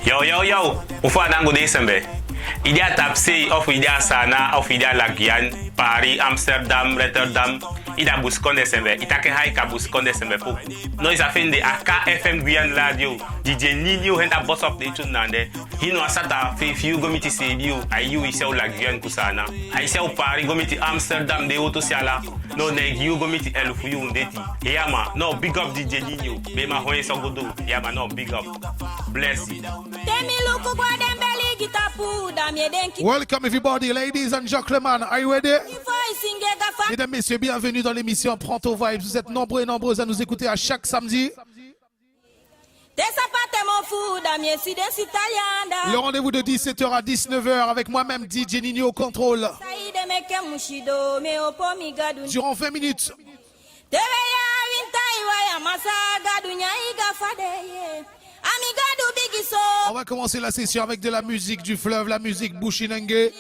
Yo, ufa nango December. Il y a Tapsi, of il y a Sana, of il y a la Guyane, Paris, Amsterdam, Rotterdam. Il y a Buscon December. Il y a Kahaika Buscon December. Nous avons fait des AKFM Guyane Radio. DJ Nino and a boss of the Tunande. He knows that if you go to see you, I you is la Guyane Kusana. I say Paris, go to Amsterdam, the Auto Sala. No, you go to El Fuyu Deti. Yama, no, big up DJ Nino. Bema Hoy Sogodo. Yama, no, big up. Bless you. Welcome everybody, ladies and gentlemen. Are you ready? Mesdames, messieurs, bienvenue dans l'émission Pronto Vibes. Vous êtes nombreux et nombreuses à nous écouter à chaque samedi. Le rendez-vous de 17h à 19h avec moi-même DJ Nino au contrôle. Durant 20 minutes. On va commencer la session avec de la musique du fleuve, la musique Bushinenge.